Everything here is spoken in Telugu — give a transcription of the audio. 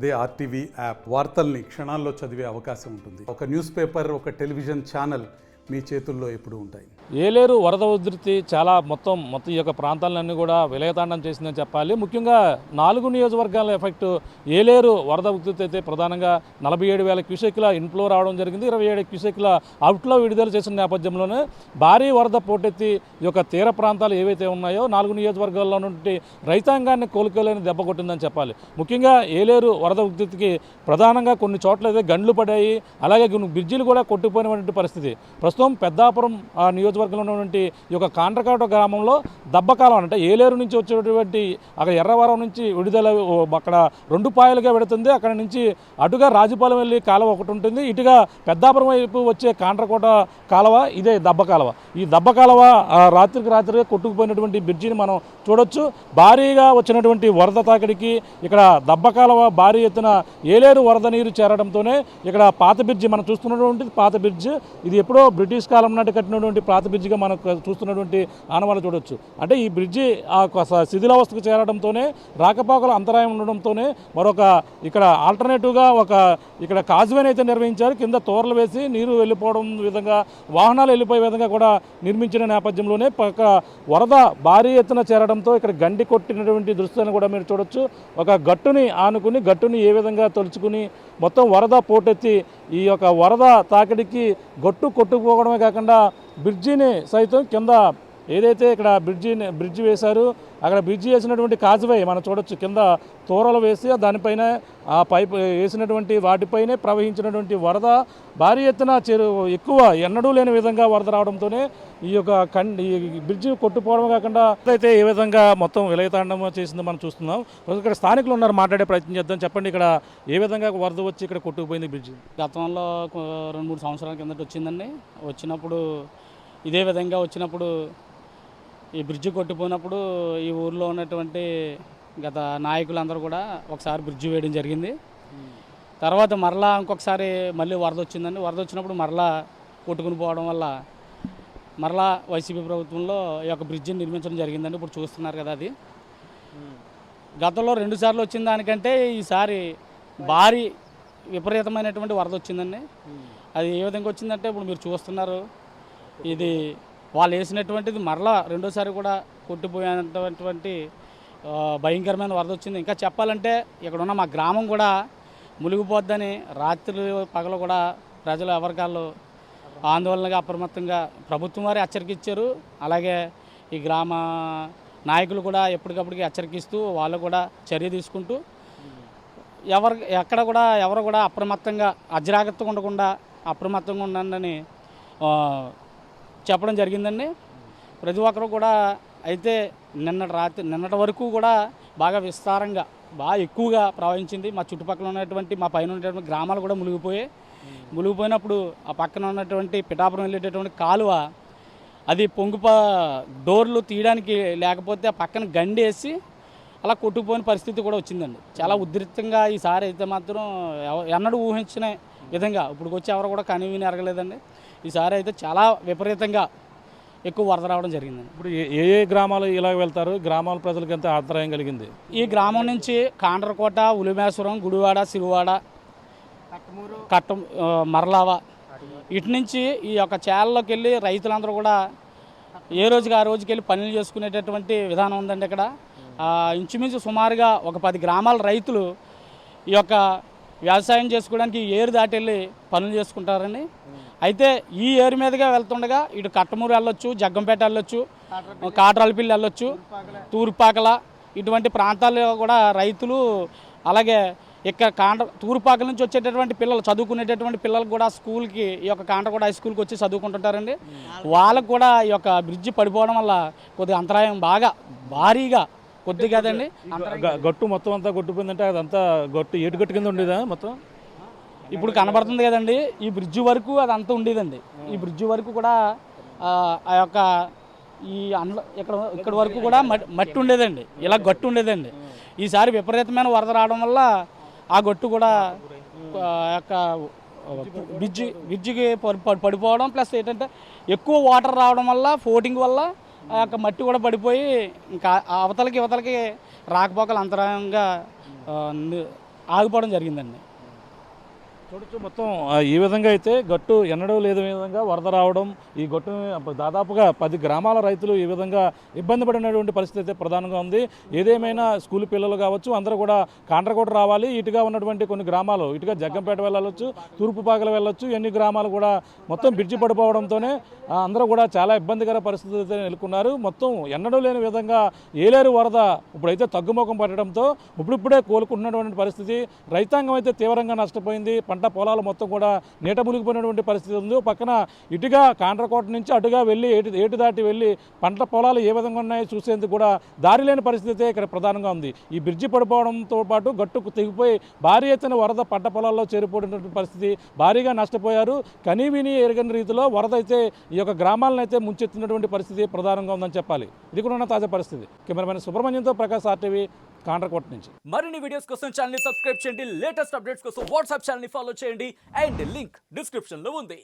అదే ఆర్టీవీ యాప్ వార్తల్ని క్షణాల్లో చదివే అవకాశం ఉంటుంది. ఒక న్యూస్ పేపర్, ఒక టెలివిజన్ ఛానల్ మీ చేతుల్లో ఎప్పుడూ ఉంటాయి. ఏలేరు వరద ఉధృతి చాలా మొత్తం ఈ యొక్క ప్రాంతాలన్నీ కూడా విలయతాండం చేసిందని చెప్పాలి. ముఖ్యంగా 4 నియోజకవర్గాల ఎఫెక్ట్ ఏలేరు వరద ఉధృతి అయితే ప్రధానంగా 47,000 క్యూసెక్ల ఇన్ఫ్లో రావడం జరిగింది. 27 క్యూసెక్ల అవుట్లో విడుదల చేసిన నేపథ్యంలోనే భారీ వరద పోటెత్తి ఈ యొక్క తీర ప్రాంతాలు ఏవైతే ఉన్నాయో 4 నియోజకవర్గాల్లో నుండి రైతాంగాన్ని కోలుకోలేని దెబ్బ కొట్టిందని చెప్పాలి. ముఖ్యంగా ఏలేరు వరద ఉధృతికి ప్రధానంగా కొన్ని చోట్ల అయితే గండ్లు పడాయి, అలాగే కొన్ని బ్రిడ్జిలు కూడా కొట్టుకుపోయినటువంటి పరిస్థితి. ప్రస్తుతం పెద్దాపురం నియోజకవర్గంలో ఉన్నటువంటి ఈ యొక్క కాండ్రకాట గ్రామంలో దబ్బకాలం అంటే ఏలేరు నుంచి వచ్చేటువంటి అక్కడ ఎర్రవరం నుంచి విడుదల అక్కడ 2 పాయలుగా వెడుతుంది. అక్కడ నుంచి అటుగా రాజుపాలెం వెళ్ళి కాలువ ఒకటి ఉంటుంది, ఇటుగా పెద్దాపురం వైపు వచ్చే కాండ్రకోట కాలువ ఇదే దబ్బ కాలువ. ఈ దబ్బ కాలువ రాత్రికి రాత్రిగా కొట్టుకుపోయినటువంటి బ్రిడ్జిని మనం చూడొచ్చు. భారీగా వచ్చినటువంటి వరద తాకిడికి ఇక్కడ దబ్బ కాలువ భారీ ఎత్తున ఏలేరు వరద నీరు చేరడంతోనే ఇక్కడ పాత బ్రిడ్జి మనం చూస్తున్నటువంటి పాత బ్రిడ్జి, ఇది ఎప్పుడో బ్రిటిష్ కాలం నాటి కట్టినటువంటి పాత బ్రిడ్జిగా మనం చూస్తున్నటువంటి ఆనవాళ్ళు చూడొచ్చు. అంటే ఈ బ్రిడ్జి శిథిలావస్థకు చేరడంతోనే రాకపోకల అంతరాయం ఉండడంతోనే మరొక ఇక్కడ ఆల్టర్నేటివ్గా ఇక్కడ కాజ్వేని అయితే నిర్వహించారు. కింద తోరలు వేసి నీరు వెళ్ళిపోవడం విధంగా వాహనాలు వెళ్ళిపోయే విధంగా కూడా నిర్మించిన నేపథ్యంలోనే వరద భారీ ఎత్తున చేరడంతో ఇక్కడ గండి కొట్టినటువంటి దృశ్యాన్ని కూడా మీరు చూడొచ్చు. ఒక గట్టుని ఆనుకుని గట్టుని ఏ విధంగా తొలుచుకుని మొత్తం వరద పోటెత్తి ఈ యొక్క వరద తాకిడికి గట్టు కొట్టుకుపోవడమే కాకుండా బ్రిడ్జిని సైతం కింద ఏదైతే ఇక్కడ బ్రిడ్జి వేశారు, అక్కడ బ్రిడ్జి వేసినటువంటి కాజ్వే మనం చూడొచ్చు. కింద తోరలు వేసి దానిపైన ఆ పైప్ వేసినటువంటి వాటిపైనే ప్రవహించినటువంటి వరద భారీ ఎత్తున ఎక్కువ ఎన్నడూ లేని విధంగా వరద రావడంతోనే ఈ యొక్క ఈ బ్రిడ్జి కొట్టుపోవడం కాకుండా అయితే ఏ విధంగా మొత్తం విలయతాండం చేసిందో మనం చూస్తున్నాం. ఇక్కడ స్థానికులు ఉన్నారు, మాట్లాడే ప్రయత్నం చేద్దాం. చెప్పండి, ఇక్కడ ఏ విధంగా వరద వచ్చి ఇక్కడ కొట్టుకుపోయింది బ్రిడ్జి? గతంలో 2-3 సంవత్సరాల కిందట వచ్చిందండి. వచ్చినప్పుడు ఇదే విధంగా వచ్చినప్పుడు ఈ బ్రిడ్జి కొట్టిపోయినప్పుడు ఈ ఊర్లో ఉన్నటువంటి గత నాయకులందరూ కూడా ఒకసారి బ్రిడ్జి వేయడం జరిగింది. తర్వాత మరలా ఇంకొకసారి మళ్ళీ వరద వచ్చిందండి. వరద వచ్చినప్పుడు మరలా కొట్టుకుని పోవడం వల్ల మరలా వైసీపీ ప్రభుత్వంలో ఈ యొక్క బ్రిడ్జిని నిర్మించడం జరిగిందండి. ఇప్పుడు చూస్తున్నారు కదా, అది గతంలో 2 సార్లు వచ్చిన దానికంటే ఈసారి భారీ విపరీతమైనటువంటి వరద వచ్చిందండి. అది ఏ విధంగా వచ్చిందంటే ఇప్పుడు మీరు చూస్తున్నారు, ఇది వాళ్ళు వేసినటువంటిది మరలా రెండోసారి కూడా కొట్టిపోయినటువంటి భయంకరమైన వరద వచ్చింది. ఇంకా చెప్పాలంటే ఇక్కడ ఉన్న మా గ్రామం కూడా మునిగిపోద్దని రాత్రి పగలు కూడా ప్రజలు ఎవరికాళ్ళు ఆందోళనగా అప్రమత్తంగా ప్రభుత్వం వారే హెచ్చరికిచ్చారు. అలాగే ఈ గ్రామ నాయకులు కూడా ఎప్పటికప్పటికి హెచ్చరికిస్తూ వాళ్ళు కూడా చర్య తీసుకుంటూ ఎవరు కూడా అప్రమత్తంగా అజాగ్రత్తగా ఉండకుండా అప్రమత్తంగా ఉండండి చెప్పడం జరిగిందండి. ప్రతి ఒక్కరు కూడా అయితే నిన్నటి వరకు కూడా బాగా విస్తారంగా బాగా ఎక్కువగా ప్రవహించింది. మా చుట్టుపక్కల ఉన్నటువంటి మా పైన ఉన్నటువంటి గ్రామాలు కూడా మునిగిపోయినప్పుడు ఆ పక్కన ఉన్నటువంటి పిఠాపురం వెళ్ళేటటువంటి కాలువ అది డోర్లు తీయడానికి లేకపోతే ఆ పక్కన గండి వేసి అలా కొట్టుకుపోయిన పరిస్థితి కూడా వచ్చిందండి. చాలా ఉధృతంగా ఈసారి అయితే మాత్రం ఎన్నడూ ఊహించిన విధంగా ఇప్పుడు వచ్చి ఎవరు కూడా కనివిని ఎరగలేదండి. ఈసారి అయితే చాలా విపరీతంగా ఎక్కువ వరద రావడం జరిగిందండి. ఇప్పుడు ఏ గ్రామాలు ఇలా వెళ్తారు? గ్రామాల ప్రజలకు ఎంత ఆదాయం కలిగింది? ఈ గ్రామం నుంచి కాండ్రకోట, ఉలిమేశ్వరం, గుడివాడ, సిరువాడ, మరలావ ఇటు నుంచి ఈ యొక్క చేలలోకి వెళ్ళి రైతులందరూ కూడా ఏ రోజుకి ఆ రోజుకి వెళ్ళి పనులు చేసుకునేటటువంటి విధానం ఉందండి. ఇక్కడ ఇంచుమించు సుమారుగా ఒక 10 గ్రామాల రైతులు ఈ యొక్క వ్యవసాయం చేసుకోవడానికి ఏరు దాటి వెళ్ళి పనులు చేసుకుంటారండి. అయితే ఈ ఏరు మీదుగా వెళ్తుండగా ఇటు కట్టమూరు వెళ్ళొచ్చు, జగ్గంపేట వెళ్ళొచ్చు, కాట్రాలపల్లి వెళ్ళొచ్చు, తూర్పాకల ఇటువంటి ప్రాంతాల్లో కూడా రైతులు, అలాగే ఇక్కడ తూర్పాకల నుంచి వచ్చేటటువంటి పిల్లలు చదువుకునేటటువంటి పిల్లలకు కూడా స్కూల్కి ఈ యొక్క కాండ్రకోట హై స్కూల్కి వచ్చి చదువుకుంటుంటారండి. వాళ్ళకు కూడా ఈ యొక్క బ్రిడ్జి పడిపోవడం వల్ల కొద్దిగా అంతరాయం బాగా భారీగా కొద్ది కదండి. గట్టు మొత్తం అంతా కొట్టుపోయిందంటే అదంతా గట్టు ఏటుగట్టు కింద ఉండేదా మొత్తం? ఇప్పుడు కనబడుతుంది కదండి, ఈ బ్రిడ్జి వరకు అదంతా ఉండేదండి. ఈ బ్రిడ్జి వరకు కూడా ఆ యొక్క ఈ ఇక్కడ వరకు కూడా మట్టి ఉండేదండి, ఇలా గట్టు ఉండేదండి. ఈసారి విపరీతమైన వరద రావడం వల్ల ఆ గట్టు కూడా యొక్క బ్రిడ్జికి పడిపోవడం, ప్లస్ ఏంటంటే ఎక్కువ వాటర్ రావడం వల్ల ఫ్లోటింగ్ వల్ల ఆ యొక్క మట్టి కూడా పడిపోయి ఇంకా అవతలకి రాకపోకలు అంతరాయంగా ఆగిపోవడం జరిగిందండి. చూడొచ్చు మొత్తం ఈ విధంగా అయితే గట్టు ఎన్నడూ లేని విధంగా వరద రావడం, ఈ గట్టు దాదాపుగా 10 గ్రామాల రైతులు ఈ విధంగా ఇబ్బంది పడినటువంటి పరిస్థితి అయితే ప్రధానంగా ఉంది. ఏదేమైనా స్కూల్ పిల్లలు కావచ్చు అందరూ కూడా కాండ్రకోట రావాలి, ఇటుగా ఉన్నటువంటి కొన్ని గ్రామాలు ఇటుగా జగ్గంపేట వెళ్ళవచ్చు, తూర్పుపాకలు వెళ్ళొచ్చు, ఎన్ని గ్రామాలు కూడా మొత్తం బ్రిడ్జి పడిపోవడంతోనే అందరూ కూడా చాలా ఇబ్బందికర పరిస్థితులు అయితే నెలకొన్నారు. మొత్తం ఎన్నడూ లేని విధంగా ఏలేరు వరద ఇప్పుడైతే తగ్గుముఖం పట్టడంతో ఇప్పుడిప్పుడే కోలుకుంటున్నటువంటి పరిస్థితి. రైతాంగం అయితే తీవ్రంగా నష్టపోయింది. పంట పొలాలు మొత్తం కూడా నీట మునిగిపోయినటువంటి పరిస్థితి ఉంది. పక్కన ఇటుగా కాండ్రకోట నుంచి అటుగా వెళ్ళి ఏటు దాటి వెళ్ళి పంట పొలాలు ఏ విధంగా ఉన్నాయో చూసేందుకు కూడా దారి లేని పరిస్థితి ఇక్కడ ప్రధానంగా ఉంది. ఈ బ్రిడ్జి పడిపోవడంతో పాటు గట్టుకు తెగిపోయి భారీ ఎత్తున వరద పంట పొలాల్లో చేరిపోయినటువంటి పరిస్థితి, భారీగా నష్టపోయారు. కనీవిని ఎరగని రీతిలో వరద అయితే ఈ యొక్క గ్రామాలను అయితే ముంచెత్తినటువంటి పరిస్థితి ప్రధానంగా ఉందని చెప్పాలి. ఇది కూడా ఉన్న తాజా పరిస్థితి. కెమెరామెన్ సుబ్రహ్మణ్యంతో ప్రకాష్, RTV, కాండ్రకోట నుంచి. మరిన్ని వీడియోస్ కోసం ఛానల్ ని సబ్స్క్రైబ్ చేయండి, లేటెస్ట్ అప్డేట్స్ కోసం వాట్సాప్ ఛానల్ ని ఫాలో చేయండి అండ్ లింక్ డిస్క్రిప్షన్ లో ఉంది.